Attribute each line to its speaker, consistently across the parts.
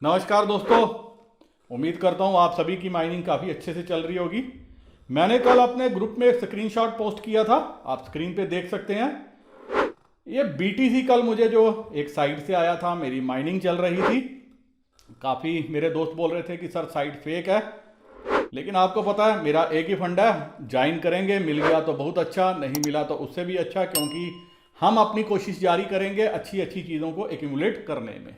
Speaker 1: नमस्कार दोस्तों। उम्मीद करता हूँ आप सभी की माइनिंग काफ़ी अच्छे से चल रही होगी। मैंने कल अपने ग्रुप में एक स्क्रीनशॉट पोस्ट किया था, आप स्क्रीन पे देख सकते हैं। ये बीटीसी कल मुझे जो एक साइट से आया था, मेरी माइनिंग चल रही थी। काफ़ी मेरे दोस्त बोल रहे थे कि सर साइट फेक है, लेकिन आपको पता है मेरा एक ही फंडा है, ज्वाइन करेंगे, मिल गया तो बहुत अच्छा, नहीं मिला तो उससे भी अच्छा, क्योंकि हम अपनी कोशिश जारी करेंगे अच्छी अच्छी चीज़ों को एक्यूमुलेट करने में।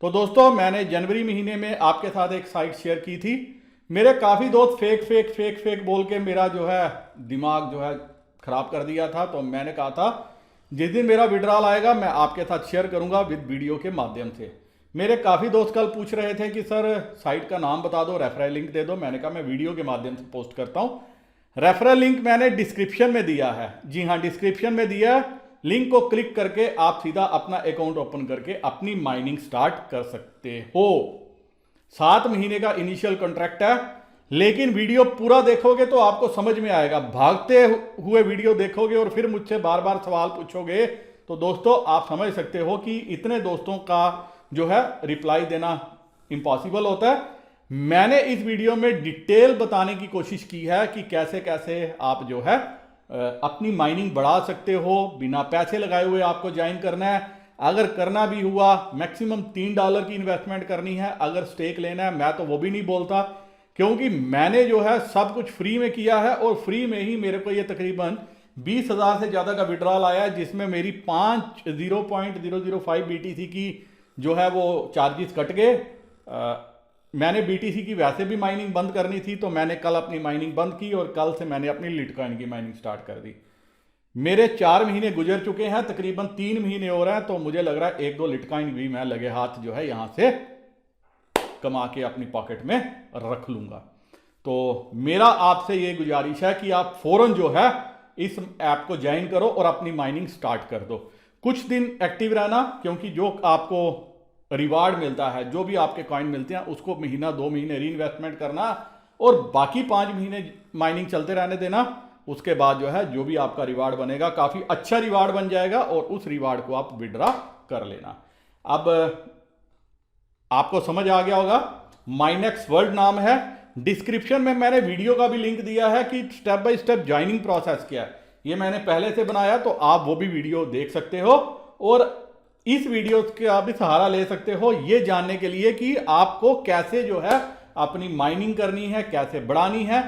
Speaker 1: तो दोस्तों, मैंने जनवरी महीने में आपके साथ एक साइट शेयर की थी। मेरे काफ़ी दोस्त फेक फेक फेक फेक बोल के मेरा जो है दिमाग जो है ख़राब कर दिया था। तो मैंने कहा था जिस दिन मेरा विड्रॉल आएगा मैं आपके साथ शेयर करूंगा विद वीडियो के माध्यम से। मेरे काफ़ी दोस्त कल पूछ रहे थे कि सर साइट का नाम बता दो, रेफरल लिंक दे दो। मैंने कहा मैं वीडियो के माध्यम से पोस्ट करता हूँ। रेफरल लिंक मैंने डिस्क्रिप्शन में दिया है। जी हाँ, डिस्क्रिप्शन में दिया है। लिंक को क्लिक करके आप सीधा अपना अकाउंट ओपन करके अपनी माइनिंग स्टार्ट कर सकते हो। 7 महीने का इनिशियल कॉन्ट्रैक्ट है, लेकिन वीडियो पूरा देखोगे तो आपको समझ में आएगा। भागते हुए वीडियो देखोगे और फिर मुझसे बार बार सवाल पूछोगे तो दोस्तों आप समझ सकते हो कि इतने दोस्तों का जो है रिप्लाई देना इम्पॉसिबल होता है। मैंने इस वीडियो में डिटेल बताने की कोशिश की है कि कैसे कैसे आप जो है अपनी माइनिंग बढ़ा सकते हो। बिना पैसे लगाए हुए आपको ज्वाइन करना है। अगर करना भी हुआ मैक्सिमम $3 की इन्वेस्टमेंट करनी है। अगर स्टेक लेना है मैं तो वो भी नहीं बोलता, क्योंकि मैंने जो है सब कुछ फ्री में किया है और फ्री में ही मेरे को ये तकरीबन 20,000 से ज़्यादा का विड्रॉल आया है, जिसमें मेरी 0.005 BTC की जो है वो चार्जेस कट गए। मैंने बीटीसी की वैसे भी माइनिंग बंद करनी थी, तो मैंने कल अपनी माइनिंग बंद की और कल से मैंने अपनी लिटकॉइन की माइनिंग स्टार्ट कर दी। मेरे 4 महीने गुजर चुके हैं, तकरीबन 3 महीने हो रहे हैं, तो मुझे लग रहा है 1-2 लिटकॉइन भी मैं लगे हाथ जो है यहां से कमा के अपनी पॉकेट में रख लूंगा। तो मेरा आपसे ये गुजारिश है कि आप फौरन जो है इस ऐप को ज्वाइन करो और अपनी माइनिंग स्टार्ट कर दो। कुछ दिन एक्टिव रहना, क्योंकि जो आपको रिवार्ड मिलता है, जो भी आपके कॉइन मिलते हैं, उसको महीना 2 महीने री इन्वेस्टमेंट करना और बाकी 5 महीने माइनिंग चलते रहने देना। उसके बाद जो है जो भी आपका रिवार्ड बनेगा, काफ़ी अच्छा रिवार्ड बन जाएगा और उस रिवार्ड को आप विड्रॉ कर लेना। अब आपको समझ आ गया होगा, माइनेक्स वर्ल्ड नाम है। डिस्क्रिप्शन में मैंने वीडियो का भी लिंक दिया है कि step by step joining process क्या है। ये मैंने पहले से बनाया, तो आप वो भी वीडियो देख सकते हो और इस वीडियो का भी सहारा ले सकते हो ये जानने के लिए कि आपको कैसे जो है अपनी माइनिंग करनी है, कैसे बढ़ानी है।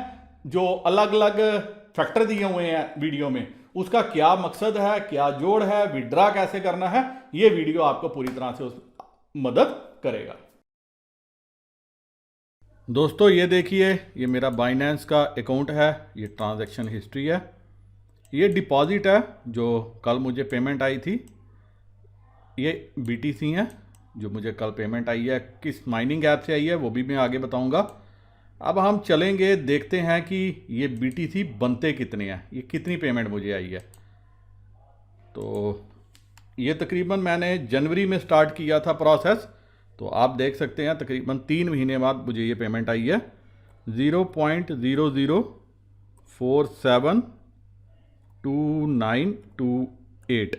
Speaker 1: जो अलग अलग फैक्टर दिए हुए हैं वीडियो में, उसका क्या मकसद है, क्या जोड़ है, विड्रा कैसे करना है, ये वीडियो आपको पूरी तरह से मदद करेगा। दोस्तों ये देखिए, ये मेरा बाइनेंस का अकाउंट है, ये ट्रांजैक्शन हिस्ट्री है, ये डिपॉजिट है जो कल मुझे पेमेंट आई थी। ये बीटीसी है जो मुझे कल पेमेंट आई है। किस माइनिंग ऐप से आई है वो भी मैं आगे बताऊंगा। अब हम चलेंगे, देखते हैं कि ये बीटीसी बनते कितने हैं, ये कितनी पेमेंट मुझे आई है। तो ये तकरीबन मैंने जनवरी में स्टार्ट किया था प्रोसेस, तो आप देख सकते हैं तकरीबन 3 महीने बाद मुझे ये पेमेंट आई है 0.00472928।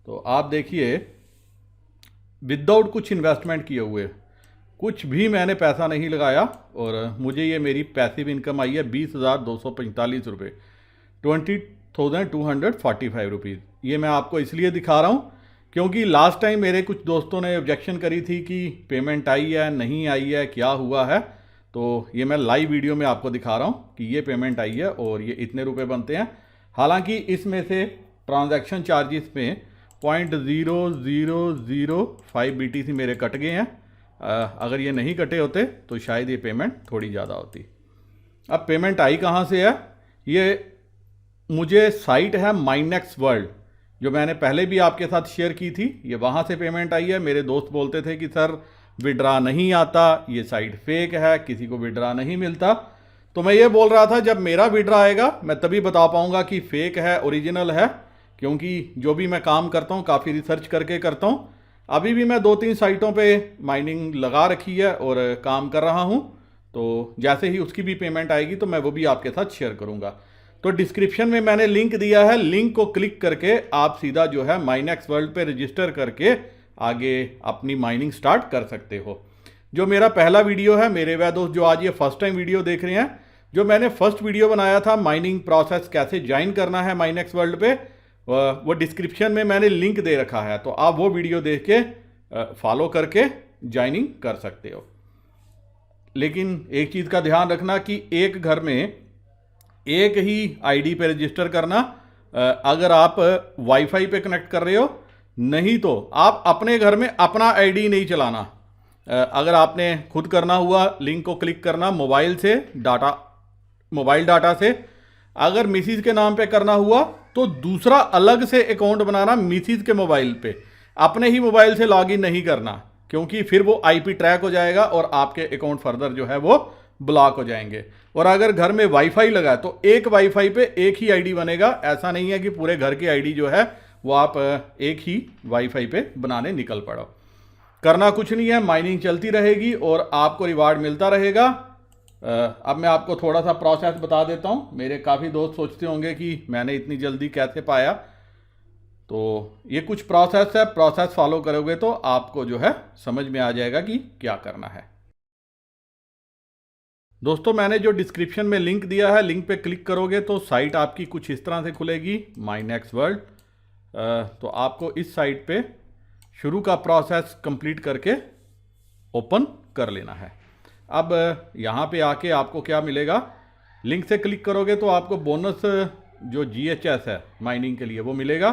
Speaker 1: तो आप देखिए, विदाउट कुछ इन्वेस्टमेंट किए हुए, कुछ भी मैंने पैसा नहीं लगाया और मुझे ये मेरी पैसिव इनकम आई है 20,245 रुपये, 20,245 रुपीज़। ये मैं आपको इसलिए दिखा रहा हूँ क्योंकि लास्ट टाइम मेरे कुछ दोस्तों ने ऑब्जेक्शन करी थी कि पेमेंट आई है नहीं आई है, क्या हुआ है। तो ये मैं लाइव वीडियो में आपको दिखा रहा हूँ कि ये पेमेंट आई है और ये इतने रुपए बनते हैं। हालांकि इसमें से ट्रांजैक्शन चार्जेस में 0.0005 BTC मेरे कट गए हैं। अगर ये नहीं कटे होते तो शायद ये पेमेंट थोड़ी ज़्यादा होती। अब पेमेंट आई कहाँ से है, ये मुझे साइट है माइनेक्स वर्ल्ड, जो मैंने पहले भी आपके साथ शेयर की थी, ये वहाँ से पेमेंट आई है। मेरे दोस्त बोलते थे कि सर विड्रा नहीं आता, ये साइट फेक है, किसी को विड्रा नहीं मिलता। तो मैं ये बोल रहा था जब मेरा विड्रा आएगा मैं तभी बता पाऊँगा कि फेक है ओरिजिनल है, क्योंकि जो भी मैं काम करता हूँ काफ़ी रिसर्च करके करता हूँ। अभी भी मैं 2-3 साइटों पे माइनिंग लगा रखी है और काम कर रहा हूँ। तो जैसे ही उसकी भी पेमेंट आएगी तो मैं वो भी आपके साथ शेयर करूँगा। तो डिस्क्रिप्शन में मैंने लिंक दिया है, लिंक को क्लिक करके आप सीधा जो है माइनेक्स वर्ल्ड पे रजिस्टर करके आगे अपनी माइनिंग स्टार्ट कर सकते हो। जो मेरा पहला वीडियो है मेरे वह दोस्त जो आज ये फर्स्ट टाइम वीडियो देख रहे हैं, जो मैंने फर्स्ट वीडियो बनाया था माइनिंग प्रोसेस कैसे ज्वाइन करना है माइनेक्स वर्ल्ड पे, वो डिस्क्रिप्शन में मैंने लिंक दे रखा है, तो आप वो वीडियो देख के फॉलो करके ज्वाइनिंग कर सकते हो। लेकिन एक चीज़ का ध्यान रखना कि एक घर में एक ही आईडी पे रजिस्टर करना, अगर आप वाईफाई पे कनेक्ट कर रहे हो, नहीं तो आप अपने घर में अपना आईडी नहीं चलाना। अगर आपने खुद करना हुआ लिंक को क्लिक करना मोबाइल डाटा से, अगर मिसिज के नाम पे करना हुआ तो दूसरा अलग से अकाउंट बनाना मिसिज के मोबाइल पे, अपने ही मोबाइल से लॉगिन नहीं करना, क्योंकि फिर वो आईपी ट्रैक हो जाएगा और आपके अकाउंट फर्दर जो है वो ब्लॉक हो जाएंगे। और अगर घर में वाईफाई लगा है तो एक वाईफाई पे एक ही आईडी बनेगा, ऐसा नहीं है कि पूरे घर की आईडी जो है वो आप एक ही वाईफाई पे बनाने निकल पड़ो। करना कुछ नहीं है, माइनिंग चलती रहेगी और आपको रिवार्ड मिलता रहेगा। अब मैं आपको थोड़ा सा प्रोसेस बता देता हूँ। मेरे काफ़ी दोस्त सोचते होंगे कि मैंने इतनी जल्दी कैसे पाया, तो ये कुछ प्रोसेस है, प्रोसेस फॉलो करोगे तो आपको जो है समझ में आ जाएगा कि क्या करना है। दोस्तों मैंने जो डिस्क्रिप्शन में लिंक दिया है, लिंक पे क्लिक करोगे तो साइट आपकी कुछ इस तरह से खुलेगी, माइनेक्स वर्ल्ड। तो आपको इस साइट पे शुरू का प्रोसेस कंप्लीट करके ओपन कर लेना है। अब यहाँ पे आके आपको क्या मिलेगा, लिंक से क्लिक करोगे तो आपको बोनस जो GHS है माइनिंग के लिए वो मिलेगा।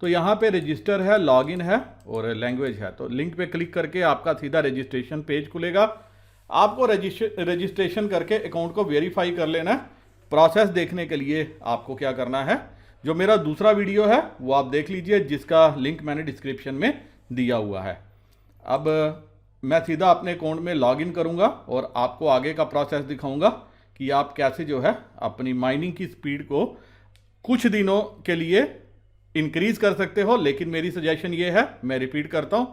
Speaker 1: तो यहाँ पे रजिस्टर है, लॉगिन है और लैंग्वेज है। तो लिंक पे क्लिक करके आपका सीधा रजिस्ट्रेशन पेज खुलेगा। आपको रजिस्ट्रेशन करके अकाउंट को वेरीफाई कर लेना है। प्रोसेस देखने के लिए आपको क्या करना है, जो मेरा दूसरा वीडियो है वो आप देख लीजिए, जिसका लिंक मैंने डिस्क्रिप्शन में दिया हुआ है। अब मैं सीधा अपने अकाउंट में लॉगिन करूंगा और आपको आगे का प्रोसेस दिखाऊंगा कि आप कैसे जो है अपनी माइनिंग की स्पीड को कुछ दिनों के लिए इंक्रीज कर सकते हो। लेकिन मेरी सजेशन ये है, मैं रिपीट करता हूं,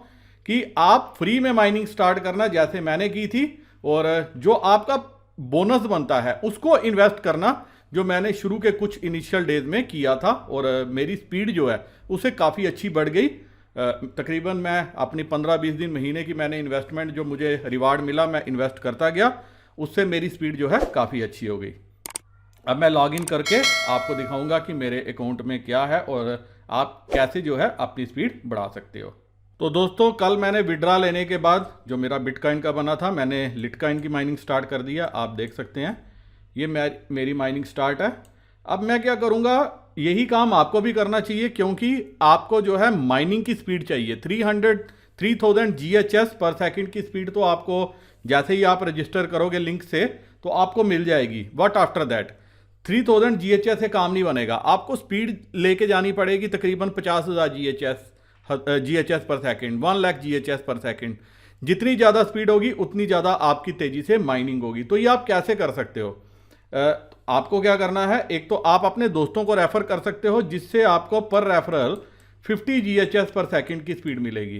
Speaker 1: कि आप फ्री में माइनिंग स्टार्ट करना जैसे मैंने की थी, और जो आपका बोनस बनता है उसको इन्वेस्ट करना, जो मैंने शुरू के कुछ इनिशियल डेज में किया था। और मेरी स्पीड जो है उसे काफ़ी अच्छी बढ़ गई। तकरीबन मैं अपनी 15-20 दिन महीने की मैंने इन्वेस्टमेंट जो मुझे रिवार्ड मिला मैं इन्वेस्ट करता गया, उससे मेरी स्पीड जो है काफ़ी अच्छी हो गई। अब मैं लॉगिन करके आपको दिखाऊंगा कि मेरे अकाउंट में क्या है और आप कैसे जो है अपनी स्पीड बढ़ा सकते हो। तो दोस्तों कल मैंने विड्रा लेने के बाद जो मेरा बिटकॉइन का बना था, मैंने लिटकॉइन की माइनिंग स्टार्ट कर दिया। आप देख सकते हैं ये मेरी माइनिंग स्टार्ट है। अब मैं क्या करूँगा, यही काम आपको भी करना चाहिए, क्योंकि आपको जो है माइनिंग की स्पीड चाहिए 3000 GHS पर सेकंड की स्पीड। तो आपको जैसे ही आप रजिस्टर करोगे लिंक से तो आपको मिल जाएगी। बट आफ्टर दैट 3000 GHS से काम नहीं बनेगा, आपको स्पीड लेके जानी पड़ेगी तकरीबन 50,000 GHS पर सेकंड, 1 लाख GHS पर सेकंड। जितनी ज़्यादा स्पीड होगी उतनी ज़्यादा आपकी तेज़ी से माइनिंग होगी। तो ये आप कैसे कर सकते हो, आपको क्या करना है, एक तो आप अपने दोस्तों को रेफर कर सकते हो, जिससे आपको पर रेफरल 50 GHS पर सेकंड की स्पीड मिलेगी।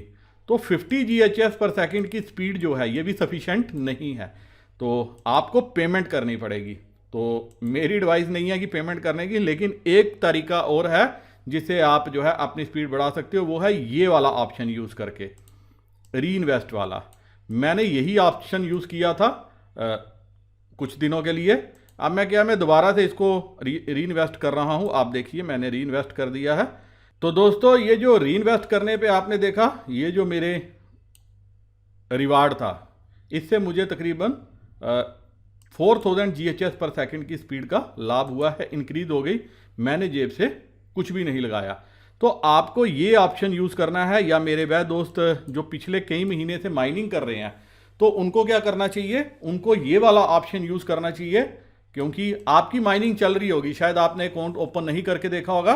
Speaker 1: तो 50 GHS पर सेकंड की स्पीड जो है ये भी सफिशेंट नहीं है, तो आपको पेमेंट करनी पड़ेगी। तो मेरी एडवाइस नहीं है कि पेमेंट करने की, लेकिन एक तरीका और है जिससे आप जो है अपनी स्पीड बढ़ा सकते हो, वो है ये वाला ऑप्शन यूज़ करके, री इन्वेस्ट वाला। मैंने यही ऑप्शन यूज़ किया था कुछ दिनों के लिए। अब मैं दोबारा से इसको री इन्वेस्ट कर रहा हूँ। आप देखिए मैंने री इन्वेस्ट कर दिया है। तो दोस्तों ये जो री इन्वेस्ट करने पे आपने देखा, ये जो मेरे रिवार्ड था, इससे मुझे तकरीबन 4000 GHS पर सेकंड की स्पीड का लाभ हुआ है, इंक्रीज हो गई। मैंने जेब से कुछ भी नहीं लगाया। तो आपको ये ऑप्शन यूज़ करना है, या मेरे वह दोस्त जो पिछले कई महीने से माइनिंग कर रहे हैं, तो उनको क्या करना चाहिए, उनको ये वाला ऑप्शन यूज़ करना चाहिए, क्योंकि आपकी माइनिंग चल रही होगी। शायद आपने अकाउंट ओपन नहीं करके देखा होगा,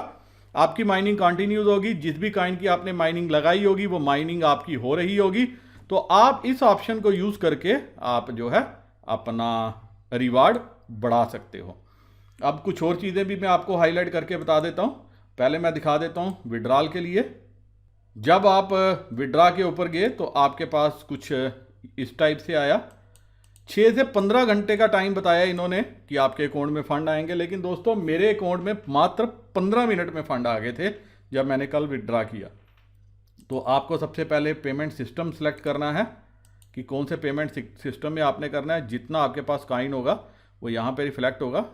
Speaker 1: आपकी माइनिंग कंटिन्यूज होगी। जिस भी काइन की आपने माइनिंग लगाई होगी वो माइनिंग आपकी हो रही होगी। तो आप इस ऑप्शन को यूज़ करके आप जो है अपना रिवार्ड बढ़ा सकते हो। अब कुछ और चीज़ें भी मैं आपको हाईलाइट करके बता देता हूँ। पहले मैं दिखा देता हूँ विड्रॉल के लिए। जब आप विड्रॉ के ऊपर गए तो आपके पास कुछ इस टाइप से आया। 6 से 15 घंटे का टाइम बताया इन्होंने कि आपके अकाउंट में फ़ंड आएंगे, लेकिन दोस्तों मेरे अकाउंट में मात्र 15 मिनट में फ़ंड आ गए थे जब मैंने कल विड्रॉ किया। तो आपको सबसे पहले पेमेंट सिस्टम सेलेक्ट करना है कि कौन से पेमेंट सिस्टम में आपने करना है। जितना आपके पास कॉइन होगा वो यहाँ पे रिफ्लेक्ट होगा।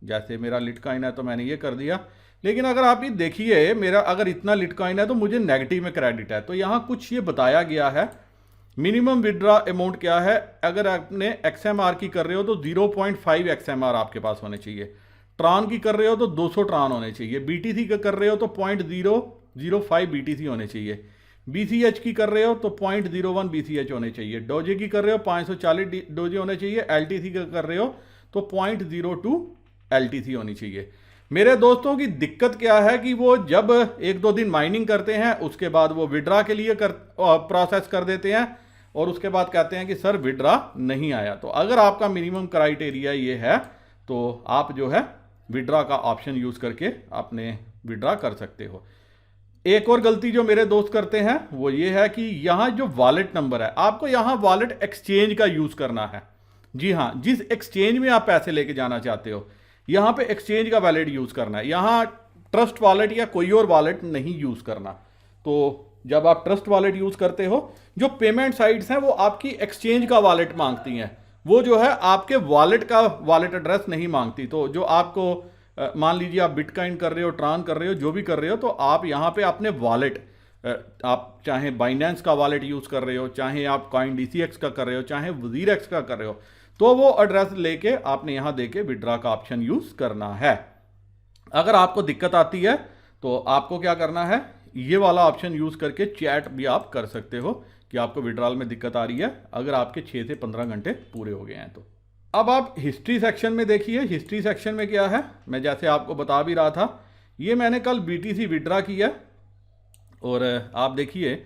Speaker 1: जैसे मेरा लिटकॉइन है तो मैंने ये कर दिया। लेकिन अगर आप ये देखिए, मेरा अगर इतना लिटकॉइन है तो मुझे नेगेटिव में क्रेडिट है। तो यहाँ कुछ ये बताया गया है, मिनिमम विड्रॉ अमाउंट क्या है। अगर आपने XMR की कर रहे हो तो 0.5 XMR आपके पास होने चाहिए। ट्रान की कर रहे हो तो 200 ट्रान होने चाहिए। BTC का कर रहे हो तो 0.005 BTC होने चाहिए। BCH की कर रहे हो तो 0.01 BCH होने चाहिए। डोजे की कर रहे हो 540 डोजे होने चाहिए। LTC का कर रहे हो तो 0.02 LTC होनी चाहिए। मेरे दोस्तों की दिक्कत क्या है कि वो जब 1-2 दिन माइनिंग करते हैं उसके बाद वो विड्रा के लिए प्रोसेस कर देते हैं और उसके बाद कहते हैं कि सर विड्रा नहीं आया। तो अगर आपका मिनिमम क्राइटेरिया ये है तो आप जो है विड्रा का ऑप्शन यूज करके आपने विड्रा कर सकते हो। एक और गलती जो मेरे दोस्त करते हैं वो ये है कि यहाँ जो वॉलेट नंबर है, आपको यहाँ वॉलेट एक्सचेंज का यूज करना है। जी हाँ, जिस एक्सचेंज में आप पैसे लेके जाना चाहते हो यहाँ पे एक्सचेंज का वॉलेट यूज करना है। यहाँ ट्रस्ट वॉलेट या कोई और वॉलेट नहीं यूज करना। तो जब आप ट्रस्ट वॉलेट यूज करते हो, जो पेमेंट साइट्स हैं वो आपकी एक्सचेंज का वॉलेट मांगती हैं, वो जो है आपके वॉलेट का वॉलेट एड्रेस नहीं मांगती। तो जो आपको मान लीजिए आप बिटकॉइन कर रहे हो, ट्रान कर रहे हो, जो भी कर रहे हो, तो आप यहाँ पे अपने वॉलेट, आप चाहे बाइनेंस का वॉलेट यूज कर रहे हो, चाहे आप कॉइन DCX का कर रहे हो, चाहे WZIRX का कर रहे हो, तो वो एड्रेस लेके आपने यहां देके विड्रा का ऑप्शन यूज करना है। अगर आपको दिक्कत आती है तो आपको क्या करना है, ये वाला ऑप्शन यूज करके चैट भी आप कर सकते हो कि आपको विड्रॉल में दिक्कत आ रही है, अगर आपके 6 से 15 घंटे पूरे हो गए हैं तो। अब आप हिस्ट्री सेक्शन में देखिए, हिस्ट्री सेक्शन में क्या है, मैं जैसे आपको बता भी रहा था, ये मैंने कल BTC विड्रा किया और आप देखिए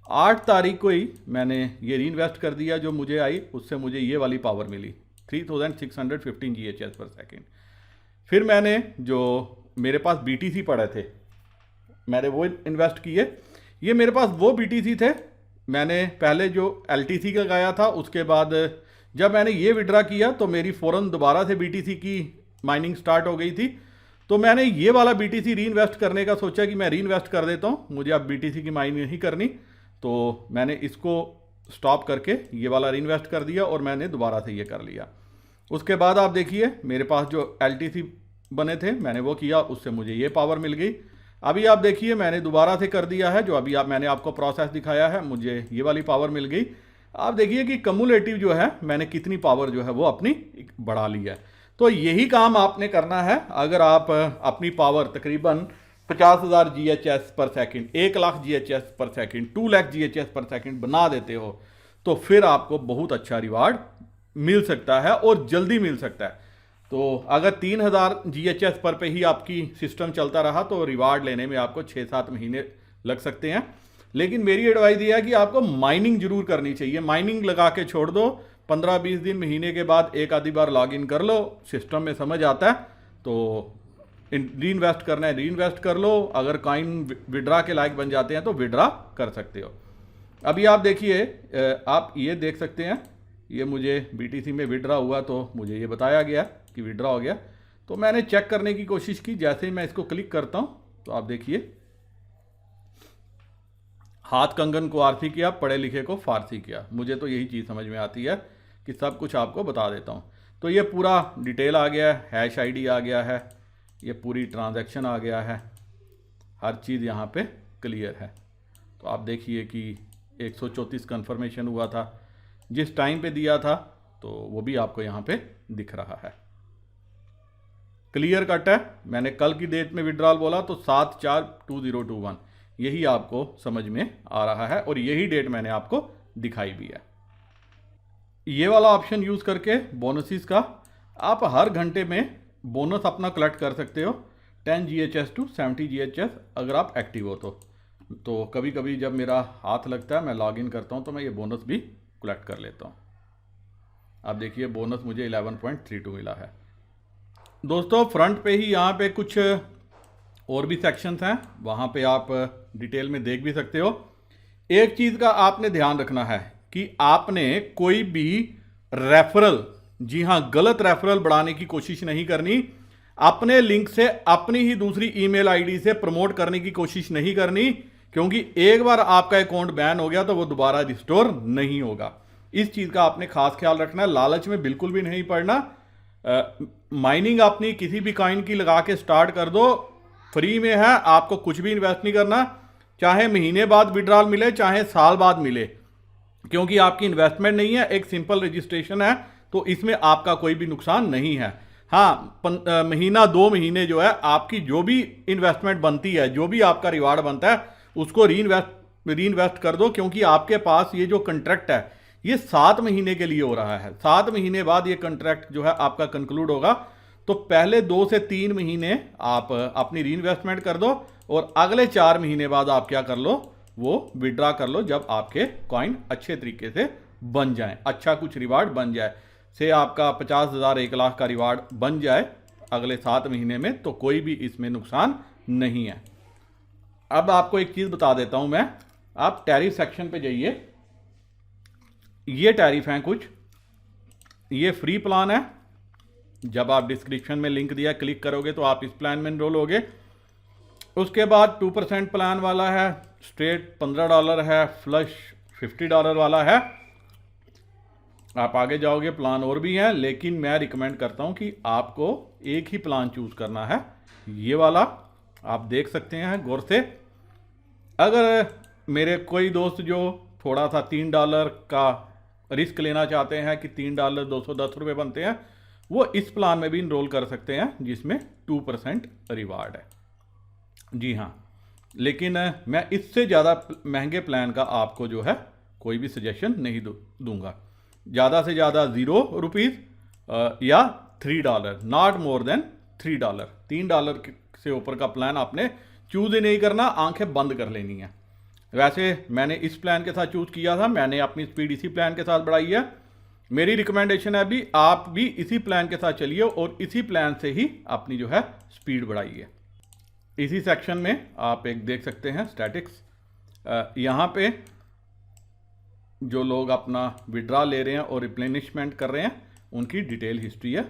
Speaker 1: 8 तारीख को ही मैंने ये रीइन्वेस्ट कर दिया। जो मुझे आई उससे मुझे ये वाली पावर मिली 3615 GHz पर सेकेंड। फिर मैंने जो मेरे पास BTC पड़े थे मैंने वो इन्वेस्ट किए। ये मेरे पास वो BTC थे, मैंने पहले जो LTC का गाया था, उसके बाद जब मैंने ये विड्रा किया तो मेरी फ़ौरन दोबारा से BTC की माइनिंग स्टार्ट हो गई थी। तो मैंने ये वाला BTC री इन्वेस्ट करने का सोचा कि मैं री इन्वेस्ट कर देता हूँ, मुझे अब BTC की माइनिंग नहीं करनी। तो मैंने इसको स्टॉप करके ये वाला री इन्वेस्ट कर दिया और मैंने दोबारा से ये कर लिया। उसके बाद आप देखिए मेरे पास जो LTC बने थे मैंने वो किया, उससे मुझे ये पावर मिल गई। अभी आप देखिए मैंने दोबारा से कर दिया है, जो अभी मैंने आपको प्रोसेस दिखाया है, मुझे ये वाली पावर मिल गई। आप देखिए कि कम्युलेटिव जो है मैंने कितनी पावर जो है वो अपनी बढ़ा ली है। तो यही काम आपने करना है। अगर आप अपनी पावर तकरीबन 50,000 GHz पर सेकंड, 1 लाख GHz पर सेकंड, 2 लाख GHz पर सेकंड बना देते हो तो फिर आपको बहुत अच्छा रिवार्ड मिल सकता है और जल्दी मिल सकता है। तो अगर 3000 GHz पर पे ही आपकी सिस्टम चलता रहा तो रिवार्ड लेने में आपको 6-7 महीने लग सकते हैं। लेकिन मेरी एडवाइस ये है कि आपको माइनिंग जरूर करनी चाहिए। माइनिंग लगा के छोड़ दो, 15-20 दिन, महीने के बाद एक आधी बार लॉग इन कर लो, सिस्टम में समझ आता है तो री इन्वेस्ट करना है री इन्वेस्ट कर लो। अगर कॉइन विड्रा के लायक बन जाते हैं तो विड्रा कर सकते हो। अभी आप देखिए, आप ये देख सकते हैं, ये मुझे BTC में विड्रा हुआ तो मुझे ये बताया गया कि विड्रा हो गया। तो मैंने चेक करने की कोशिश की, जैसे ही मैं इसको क्लिक करता हूँ तो आप देखिए हाथ कंगन को आरसी किया, पढ़े लिखे को फारसी किया। मुझे तो यही चीज़ समझ में आती है कि सब कुछ आपको बता देता हूँ। तो ये पूरा डिटेल आ गया है, हैश ID आ गया है, ये पूरी ट्रांजैक्शन आ गया है, हर चीज़ यहाँ पे क्लियर है। तो आप देखिए कि 134 कन्फर्मेशन हुआ था, जिस टाइम पे दिया था तो वो भी आपको यहाँ पे दिख रहा है, क्लियर कट है। मैंने कल की डेट में विड्रॉल बोला तो 7/4/2021, यही आपको समझ में आ रहा है और यही डेट मैंने आपको दिखाई भी है। ये वाला ऑप्शन यूज़ करके बोनसेस का आप हर घंटे में बोनस अपना कलेक्ट कर सकते हो, 10 GHz to 70 GHz अगर आप एक्टिव हो तो कभी कभी जब मेरा हाथ लगता है मैं लॉग इन करता हूँ तो मैं ये बोनस भी कलेक्ट कर लेता हूँ। आप देखिए बोनस मुझे 11.32 मिला है। दोस्तों फ्रंट पे ही यहाँ पे कुछ और भी सेक्शंस हैं, वहाँ पे आप डिटेल में देख भी सकते हो। एक चीज़ का आपने ध्यान रखना है कि आपने कोई भी रेफरल, जी हाँ गलत रेफरल बढ़ाने की कोशिश नहीं करनी। अपने लिंक से अपनी ही दूसरी ईमेल आईडी से प्रमोट करने की कोशिश नहीं करनी, क्योंकि एक बार आपका अकाउंट बैन हो गया तो वो दोबारा रिस्टोर नहीं होगा। इस चीज़ का आपने खास ख्याल रखना है, लालच में बिल्कुल भी नहीं पड़ना। माइनिंग अपनी किसी भी कॉइन की लगा के स्टार्ट कर दो, फ्री में है, आपको कुछ भी इन्वेस्ट नहीं करना, चाहे महीने बाद विड्रॉल मिले चाहे साल बाद मिले, क्योंकि आपकी इन्वेस्टमेंट नहीं है, एक सिंपल रजिस्ट्रेशन है, तो इसमें आपका कोई भी नुकसान नहीं है। हाँ, महीना 2 महीने जो है आपकी जो भी इन्वेस्टमेंट बनती है, जो भी आपका रिवार्ड बनता है, उसको री इन्वेस्ट कर दो, क्योंकि आपके पास ये जो कंट्रैक्ट है ये 7 महीने के लिए हो रहा है। 7 महीने बाद ये कंट्रैक्ट जो है आपका कंक्लूड होगा, तो पहले 2 से 3 महीने आप अपनी री इन्वेस्टमेंट कर दो और अगले 4 महीने बाद आप क्या कर लो, वो विड्रा कर लो, जब आपके कॉइन अच्छे तरीके से बन जाएं, अच्छा कुछ रिवार्ड बन जाए। से आपका 50,000 1 लाख का रिवार्ड बन जाए अगले 7 महीने में, तो कोई भी इसमें नुकसान नहीं है। अब आपको एक चीज़ बता देता हूं मैं, आप टैरिफ सेक्शन पे जाइए, ये टैरिफ हैं कुछ, ये फ्री प्लान है, जब आप डिस्क्रिप्शन में लिंक दिया क्लिक करोगे तो आप इस प्लान में एनरोल होगे। उसके बाद 2% प्लान वाला है, स्ट्रेट $15 है, फ्लश $50 वाला है। आप आगे जाओगे प्लान और भी हैं, लेकिन मैं रिकमेंड करता हूं कि आपको एक ही प्लान चूज करना है, ये वाला आप देख सकते हैं गौर से। अगर मेरे कोई दोस्त जो थोड़ा सा $3 का रिस्क लेना चाहते हैं कि $3 210 रुपये बनते हैं, वो इस प्लान में भी इनरोल कर सकते हैं जिसमें 2% रिवार्ड है। जी हाँ, लेकिन मैं इससे ज़्यादा महंगे प्लान का आपको जो है कोई भी सजेशन नहीं दूंगा। ज़्यादा से ज़्यादा ₹0 या $3, नॉट मोर देन $3। $3 से ऊपर का प्लान आपने चूज़ ही नहीं करना, आंखें बंद कर लेनी है। वैसे मैंने इस प्लान के साथ चूज़ किया था, मैंने अपनी स्पीड इसी प्लान के साथ बढ़ाई है। मेरी रिकमेंडेशन है भी आप भी इसी प्लान के साथ चलिए और इसी प्लान से ही अपनी जो है स्पीड बढ़ाइए। इसी सेक्शन में आप एक देख सकते हैं स्टैटिक्स, यहाँ पे जो लोग अपना विड्रा ले रहे हैं और रिप्लेनिशमेंट कर रहे हैं उनकी डिटेल हिस्ट्री है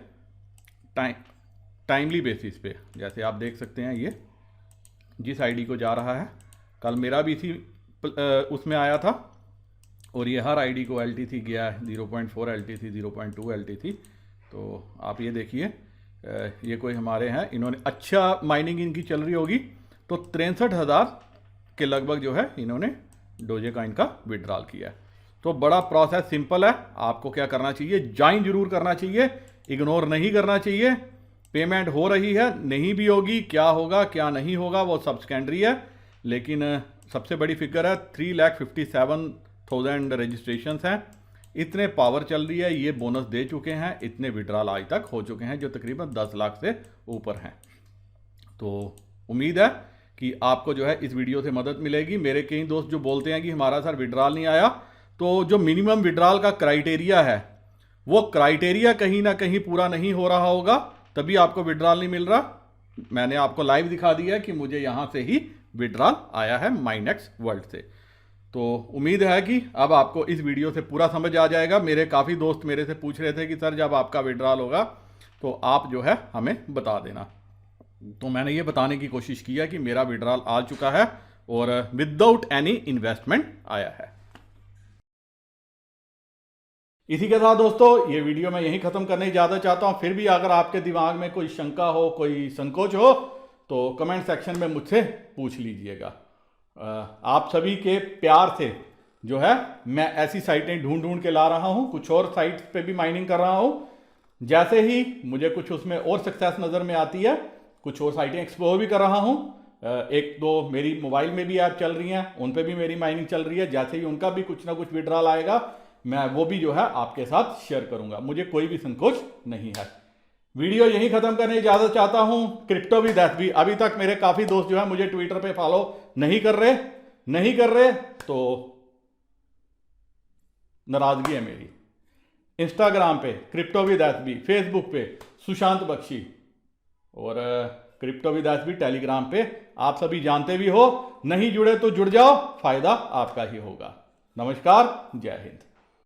Speaker 1: टाइमली बेसिस पे। जैसे आप देख सकते हैं ये जिस आईडी को जा रहा है, कल मेरा भी इसी उसमें आया था, और ये हर आईडी को LTC गया है, 0.4 LTC, 0.2 LTC। तो आप ये देखिए, ये कोई हमारे हैं, इन्होंने अच्छा माइनिंग इनकी चल रही होगी, तो 63,000 के लगभग जो है इन्होंने डोजेकॉइन का विड्रॉल किया है। तो बड़ा प्रोसेस सिंपल है, आपको क्या करना चाहिए, ज्वाइन जरूर करना चाहिए, इग्नोर नहीं करना चाहिए। पेमेंट हो रही है, नहीं भी होगी, क्या होगा क्या नहीं होगा वो सब सेकेंडरी है, लेकिन सबसे बड़ी फिगर है 3,57,000 रजिस्ट्रेशन हैं, इतने पावर चल रही है, ये बोनस दे चुके हैं, इतने विड्रॉल आज तक हो चुके हैं जो तकरीबन 10 लाख से ऊपर हैं। तो उम्मीद है कि आपको जो है इस वीडियो से मदद मिलेगी। मेरे कई दोस्त जो बोलते हैं कि हमारा सर विड्रॉल नहीं आया, तो जो मिनिमम विड्रॉल का क्राइटेरिया है वो क्राइटेरिया कहीं ना कहीं पूरा नहीं हो रहा होगा, तभी आपको विड्रॉल नहीं मिल रहा। मैंने आपको लाइव दिखा दिया है कि मुझे यहाँ से ही विड्रॉल आया है माइनेक्स वर्ल्ड से। तो उम्मीद है कि अब आपको इस वीडियो से पूरा समझ आ जाएगा। मेरे काफ़ी दोस्त मेरे से पूछ रहे थे कि सर जब आपका विड्रॉल होगा तो आप जो है हमें बता देना, तो मैंने ये बताने की कोशिश की है कि मेरा विड्रॉल आ चुका है और विदाउट एनी इन्वेस्टमेंट आया है। इसी के साथ दोस्तों ये वीडियो मैं यहीं ख़त्म करने की इजाज़त चाहता हूँ। फिर भी अगर आपके दिमाग में कोई शंका हो, कोई संकोच हो, तो कमेंट सेक्शन में मुझसे पूछ लीजिएगा। आप सभी के प्यार से जो है मैं ऐसी साइटें ढूंढ के ला रहा हूँ, कुछ और साइट्स पे भी माइनिंग कर रहा हूँ। जैसे ही मुझे कुछ उसमें और सक्सेस नज़र में आती है, कुछ और साइटें एक्सप्लोर भी कर रहा हूँ। 1-2 मेरी मोबाइल में भी ऐप चल रही हैं, उन पे भी मेरी माइनिंग चल रही है। जैसे ही उनका भी कुछ ना कुछ विड्रॉल आएगा, मैं वो भी जो है आपके साथ शेयर करूंगा, मुझे कोई भी संकोच नहीं है। वीडियो यहीं खत्म करने की इजाजत चाहता हूं। क्रिप्टो विद एसबी, अभी तक मेरे काफी दोस्त जो है मुझे ट्विटर पे फॉलो नहीं कर रहे तो नाराजगी है मेरी। इंस्टाग्राम पे क्रिप्टो विद एसबी, फेसबुक पे सुशांत बख्शी और क्रिप्टो विद एसबी टेलीग्राम पे आप सभी जानते भी हो। नहीं जुड़े तो जुड़ जाओ, फायदा आपका ही होगा। नमस्कार, जय हिंद।